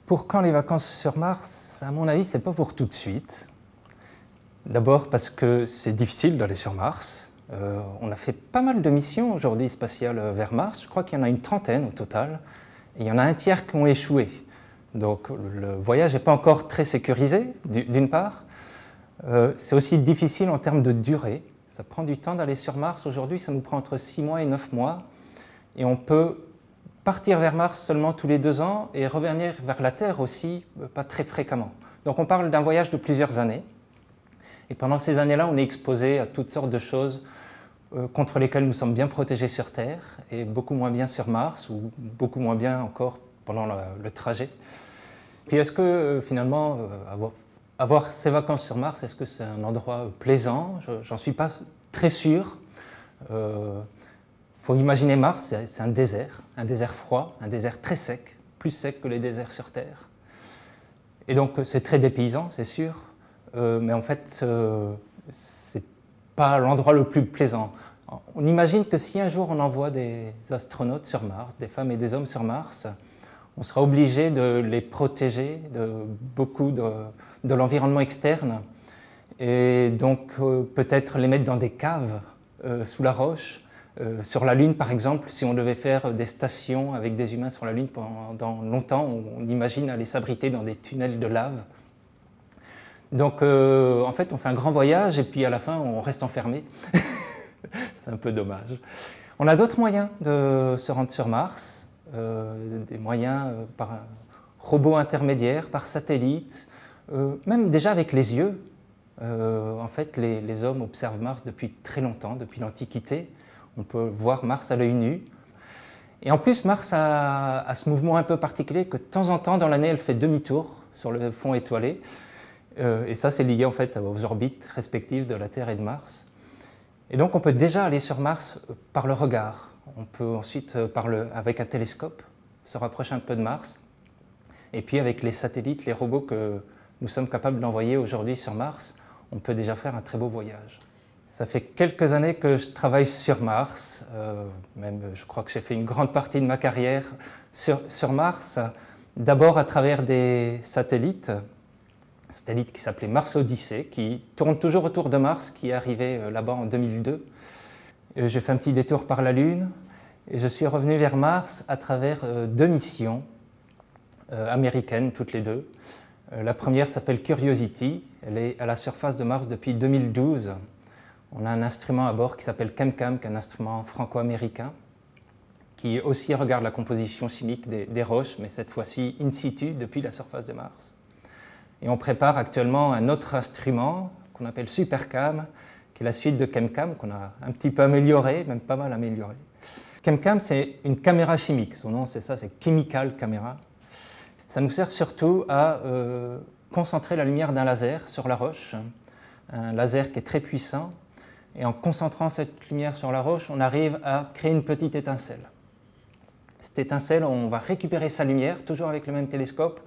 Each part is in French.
Pour quand les vacances sur Mars? À mon avis, c'est pas pour tout de suite. D'abord parce que c'est difficile d'aller sur Mars. On a fait pas mal de missions aujourd'hui spatiales vers Mars. Je crois qu'il y en a une trentaine au total. Et il y en a un tiers qui ont échoué. Donc le voyage n'est pas encore très sécurisé, d'une part. C'est aussi difficile en termes de durée. Ça prend du temps d'aller sur Mars. Aujourd'hui, ça nous prend entre 6 mois et 9 mois. Et on peut partir vers Mars seulement tous les 2 ans et revenir vers la Terre aussi, pas très fréquemment. Donc on parle d'un voyage de plusieurs années. Et pendant ces années-là, on est exposé à toutes sortes de choses contre lesquelles nous sommes bien protégés sur Terre et beaucoup moins bien sur Mars ou beaucoup moins bien encore pendant le trajet. Puis est-ce que finalement, avoir ces vacances sur Mars, est-ce que c'est un endroit plaisant? J'en suis pas très sûr. Faut imaginer Mars, c'est un désert froid, un désert très sec, plus sec que les déserts sur Terre. Et donc c'est très dépaysant, c'est sûr, mais en fait, c'est pas l'endroit le plus plaisant. On imagine que si un jour on envoie des astronautes sur Mars, des femmes et des hommes sur Mars, on sera obligé de les protéger de beaucoup de l'environnement externe et donc peut-être les mettre dans des caves sous la roche. Sur la Lune, par exemple, si on devait faire des stations avec des humains sur la Lune pendant longtemps, on imagine aller s'abriter dans des tunnels de lave. Donc, en fait, on fait un grand voyage et puis à la fin, on reste enfermé. C'est un peu dommage. On a d'autres moyens de se rendre sur Mars, des moyens par un robot intermédiaire, par satellite, même déjà avec les yeux. En fait, les hommes observent Mars depuis très longtemps, depuis l'Antiquité. On peut voir Mars à l'œil nu. Et en plus, Mars a ce mouvement un peu particulier que de temps en temps, dans l'année, elle fait demi-tour sur le fond étoilé. Et ça, c'est lié en fait aux orbites respectives de la Terre et de Mars. Et donc, on peut déjà aller sur Mars par le regard. On peut ensuite, avec un télescope, se rapprocher un peu de Mars. Et puis, avec les satellites, les robots que nous sommes capables d'envoyer aujourd'hui sur Mars, on peut déjà faire un très beau voyage. Ça fait quelques années que je travaille sur Mars, même je crois que j'ai fait une grande partie de ma carrière sur Mars, d'abord à travers des satellites qui s'appelaient Mars Odyssey, qui tournent toujours autour de Mars, qui est arrivé là-bas en 2002. J'ai fait un petit détour par la Lune et je suis revenu vers Mars à travers 2 missions américaines, toutes les 2. La première s'appelle Curiosity, elle est à la surface de Mars depuis 2012. On a un instrument à bord qui s'appelle ChemCam, qui est un instrument franco-américain, qui aussi regarde la composition chimique des roches, mais cette fois-ci in situ, depuis la surface de Mars. Et on prépare actuellement un autre instrument qu'on appelle SuperCam, qui est la suite de ChemCam, qu'on a un petit peu amélioré, même pas mal amélioré. ChemCam, c'est une caméra chimique. Son nom, c'est ça, c'est Chemical Camera. Ça nous sert surtout à concentrer la lumière d'un laser sur la roche, un laser qui est très puissant. Et en concentrant cette lumière sur la roche, on arrive à créer une petite étincelle. Cette étincelle, on va récupérer sa lumière, toujours avec le même télescope,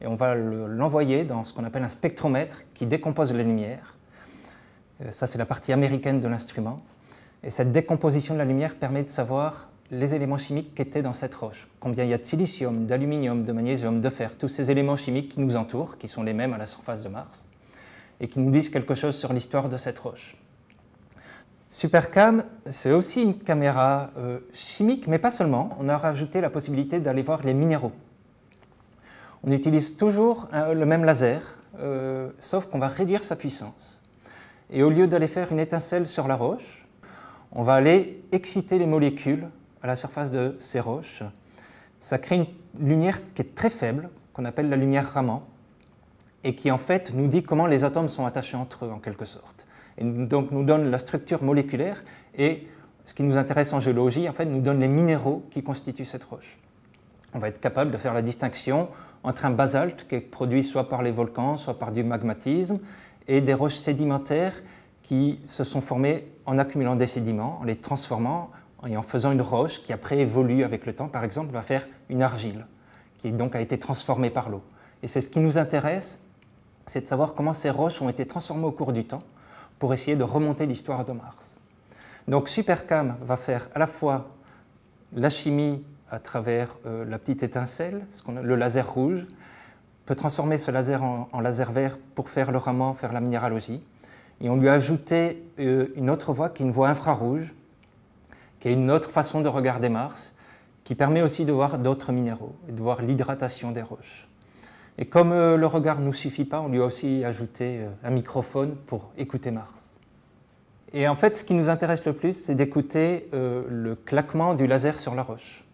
et on va l'envoyer dans ce qu'on appelle un spectromètre qui décompose la lumière. Ça, c'est la partie américaine de l'instrument. Et cette décomposition de la lumière permet de savoir les éléments chimiques qui étaient dans cette roche. Combien il y a de silicium, d'aluminium, de magnésium, de fer, tous ces éléments chimiques qui nous entourent, qui sont les mêmes à la surface de Mars, et qui nous disent quelque chose sur l'histoire de cette roche. SuperCam, c'est aussi une caméra chimique, mais pas seulement. On a rajouté la possibilité d'aller voir les minéraux. On utilise toujours le même laser, sauf qu'on va réduire sa puissance. Et au lieu d'aller faire une étincelle sur la roche, on va aller exciter les molécules à la surface de ces roches. Ça crée une lumière qui est très faible, qu'on appelle la lumière Raman, et qui en fait nous dit comment les atomes sont attachés entre eux en quelque sorte. Et donc nous donne la structure moléculaire et ce qui nous intéresse en géologie, en fait, nous donne les minéraux qui constituent cette roche. On va être capable de faire la distinction entre un basalte qui est produit soit par les volcans, soit par du magmatisme, et des roches sédimentaires qui se sont formées en accumulant des sédiments, en les transformant et en faisant une roche qui après évolue avec le temps, par exemple, va faire une argile, qui donc a été transformée par l'eau. Et c'est ce qui nous intéresse, c'est de savoir comment ces roches ont été transformées au cours du temps, pour essayer de remonter l'histoire de Mars. Donc SuperCam va faire à la fois la chimie à travers la petite étincelle, le laser rouge, peut transformer ce laser en laser vert pour faire le raman, faire la minéralogie. Et on lui a ajouté une autre voie qui est une voie infrarouge, qui est une autre façon de regarder Mars, qui permet aussi de voir d'autres minéraux et de voir l'hydratation des roches. Et comme le regard ne nous suffit pas, on lui a aussi ajouté un microphone pour écouter Mars. Et en fait, ce qui nous intéresse le plus, c'est d'écouter le claquement du laser sur la roche.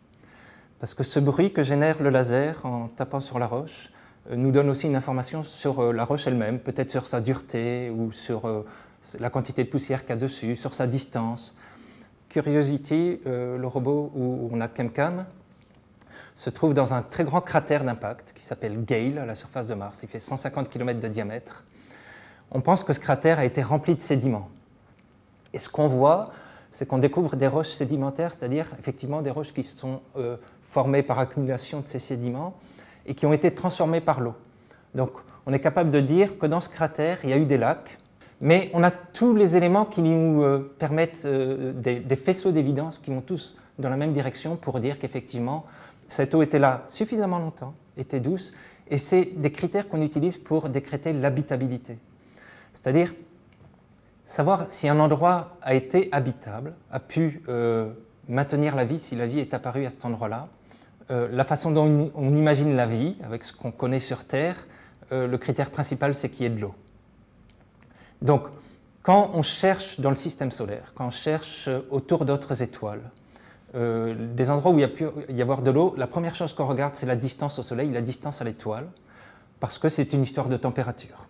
Parce que ce bruit que génère le laser en tapant sur la roche nous donne aussi une information sur la roche elle-même, peut-être sur sa dureté ou sur la quantité de poussière qu'il y a dessus, sur sa distance. Curiosity, le robot où on a ChemCam, se trouve dans un très grand cratère d'impact qui s'appelle Gale à la surface de Mars. Il fait 150 km de diamètre. On pense que ce cratère a été rempli de sédiments. Et ce qu'on voit, c'est qu'on découvre des roches sédimentaires, c'est-à-dire effectivement des roches qui sont formées par accumulation de ces sédiments et qui ont été transformées par l'eau. Donc on est capable de dire que dans ce cratère, il y a eu des lacs, mais on a tous les éléments qui nous permettent, des faisceaux d'évidence qui vont tous dans la même direction pour dire qu'effectivement, cette eau était là suffisamment longtemps, était douce, et c'est des critères qu'on utilise pour décréter l'habitabilité. C'est-à-dire savoir si un endroit a été habitable, a pu maintenir la vie, si la vie est apparue à cet endroit-là, la façon dont on imagine la vie, avec ce qu'on connaît sur Terre, le critère principal, c'est qu'il y ait de l'eau. Donc, quand on cherche dans le système solaire, quand on cherche autour d'autres étoiles, des endroits où il y a pu y avoir de l'eau, la première chose qu'on regarde, c'est la distance au Soleil, la distance à l'étoile, parce que c'est une histoire de température.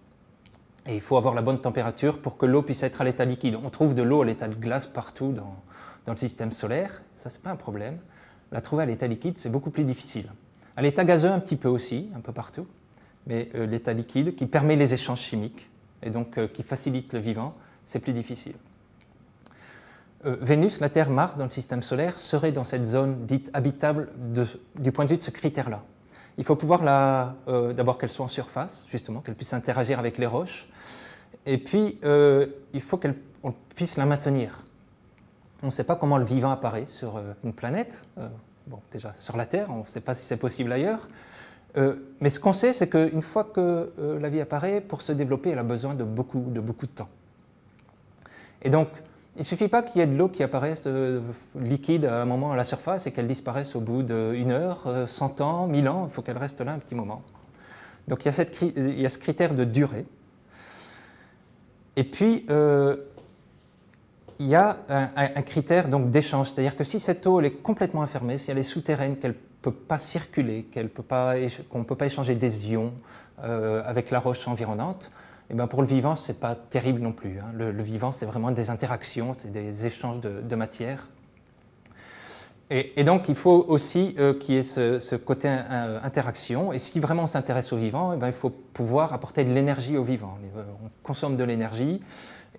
Et il faut avoir la bonne température pour que l'eau puisse être à l'état liquide. On trouve de l'eau à l'état de glace partout dans le système solaire, ça c'est pas un problème. La trouver à l'état liquide, c'est beaucoup plus difficile. À l'état gazeux, un petit peu aussi, un peu partout, mais l'état liquide qui permet les échanges chimiques et donc qui facilite le vivant, c'est plus difficile. Vénus, la Terre, Mars dans le système solaire seraient dans cette zone dite habitable du point de vue de ce critère-là. Il faut pouvoir d'abord qu'elle soit en surface, justement, qu'elle puisse interagir avec les roches, et puis il faut qu'on puisse la maintenir. On ne sait pas comment le vivant apparaît sur une planète, bon, déjà sur la Terre, on ne sait pas si c'est possible ailleurs, mais ce qu'on sait, c'est qu'une fois que la vie apparaît, pour se développer, elle a besoin de beaucoup de temps. Et donc, il ne suffit pas qu'il y ait de l'eau qui apparaisse liquide à un moment à la surface et qu'elle disparaisse au bout d'1 heure, 100 ans, 1000 ans, il faut qu'elle reste là un petit moment. Donc il y a ce critère de durée. Et puis, il y a un critère d'échange, c'est-à-dire que si cette eau elle est complètement enfermée, si elle est souterraine, qu'elle ne peut pas circuler, qu'on ne peut pas échanger des ions avec la roche environnante, et bien pour le vivant, ce n'est pas terrible non plus. Hein. Le vivant, c'est vraiment des interactions, c'est des échanges de matière. Et donc, il faut aussi qu'il y ait ce côté interaction. Et si vraiment on s'intéresse au vivant, il faut pouvoir apporter de l'énergie au vivant. On consomme de l'énergie,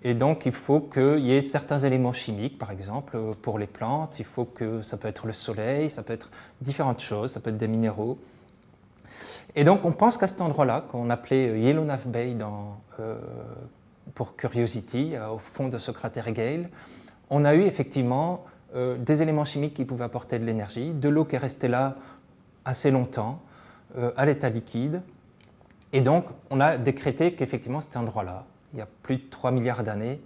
et donc il faut qu'il y ait certains éléments chimiques, par exemple, pour les plantes. Il faut que ça peut être le soleil, ça peut être différentes choses, ça peut être des minéraux. Et donc, on pense qu'à cet endroit-là, qu'on appelait Yellowknife Bay pour Curiosity, au fond de ce cratère Gale, on a eu effectivement des éléments chimiques qui pouvaient apporter de l'énergie, de l'eau qui est restée là assez longtemps, à l'état liquide. Et donc, on a décrété qu'effectivement, cet endroit-là, il y a plus de 3 milliards d'années,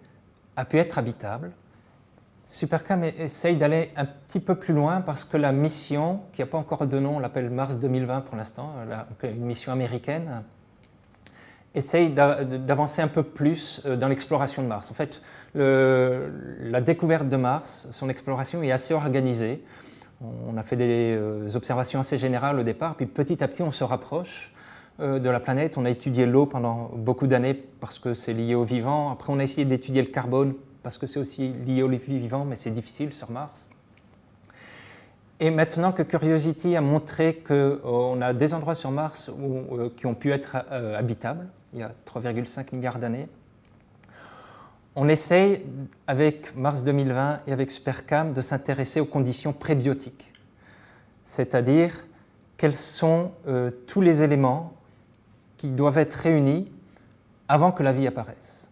a pu être habitable. Supercam essaye d'aller un petit peu plus loin parce que la mission, qui n'a pas encore de nom, on l'appelle Mars 2020 pour l'instant, une mission américaine, essaye d'avancer un peu plus dans l'exploration de Mars. En fait, la découverte de Mars, son exploration est assez organisée. On a fait des observations assez générales au départ, puis petit à petit on se rapproche de la planète. On a étudié l'eau pendant beaucoup d'années parce que c'est lié au vivant. Après on a essayé d'étudier le carbone parce que c'est aussi lié au vivant, mais c'est difficile sur Mars. Et maintenant que Curiosity a montré qu'on a des endroits sur Mars qui ont pu être habitables, il y a 3,5 milliards d'années, on essaye, avec Mars 2020 et avec Supercam, de s'intéresser aux conditions prébiotiques. C'est-à-dire, quels sont tous les éléments qui doivent être réunis avant que la vie apparaisse.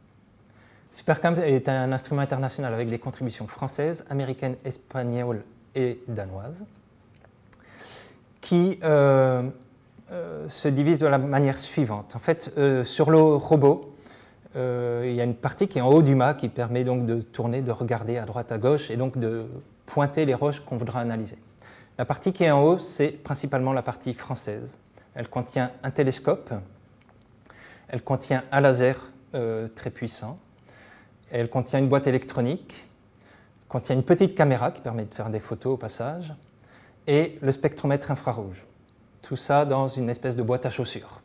Supercam est un instrument international avec des contributions françaises, américaines, espagnoles et danoises, qui se divise de la manière suivante. En fait, sur le robot, il y a une partie qui est en haut du mât qui permet donc de tourner, de regarder à droite, à gauche et donc de pointer les roches qu'on voudra analyser. La partie qui est en haut, c'est principalement la partie française. Elle contient un télescope, elle contient un laser très puissant, elle contient une boîte électronique, contient une petite caméra qui permet de faire des photos au passage, et le spectromètre infrarouge. Tout ça dans une espèce de boîte à chaussures.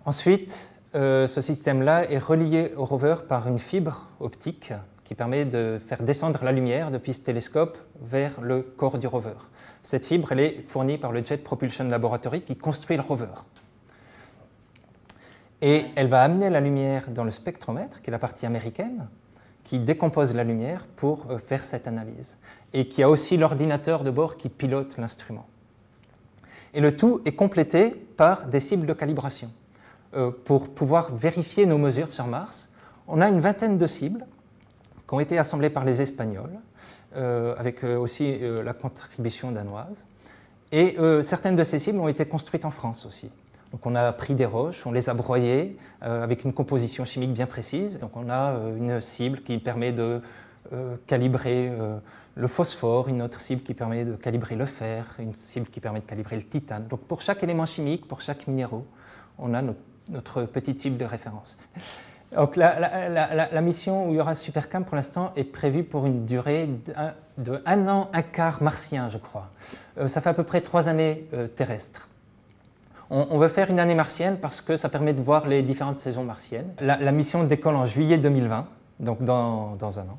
Ensuite, ce système-là est relié au rover par une fibre optique qui permet de faire descendre la lumière depuis ce télescope vers le corps du rover. Cette fibre, elle est fournie par le Jet Propulsion Laboratory qui construit le rover. Et elle va amener la lumière dans le spectromètre, qui est la partie américaine, qui décompose la lumière pour faire cette analyse. Et qui a aussi l'ordinateur de bord qui pilote l'instrument. Et le tout est complété par des cibles de calibration. Pour pouvoir vérifier nos mesures sur Mars, on a une vingtaine de cibles qui ont été assemblées par les Espagnols, avec aussi la contribution danoise. Et certaines de ces cibles ont été construites en France aussi. Donc on a pris des roches, on les a broyées avec une composition chimique bien précise. Donc on a une cible qui permet de calibrer le phosphore, une autre cible qui permet de calibrer le fer, une cible qui permet de calibrer le titane. Donc pour chaque élément chimique, pour chaque minéraux, on a notre petite cible de référence. Donc la mission où il y aura Supercam pour l'instant est prévue pour une durée de 1 an, 1/4 martien, je crois. Ça fait à peu près 3 années terrestres. On veut faire une année martienne parce que ça permet de voir les différentes saisons martiennes. La mission décolle en juillet 2020, donc dans 1 an,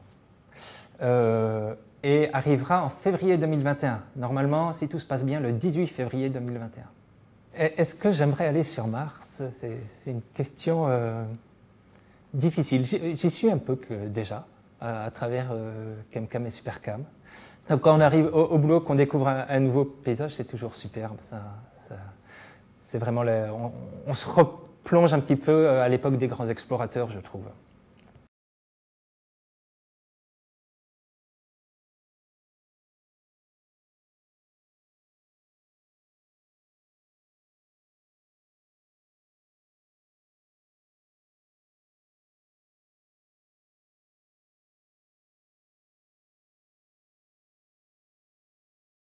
et arrivera en février 2021. Normalement, si tout se passe bien, le 18 février 2021. Est-ce que j'aimerais aller sur Mars? C'est une question difficile. J'y suis un peu déjà, à travers ChemCam et Supercam. Donc quand on arrive au boulot, qu'on découvre un nouveau paysage, c'est toujours superbe. C'est vraiment on se replonge un petit peu à l'époque des grands explorateurs, je trouve.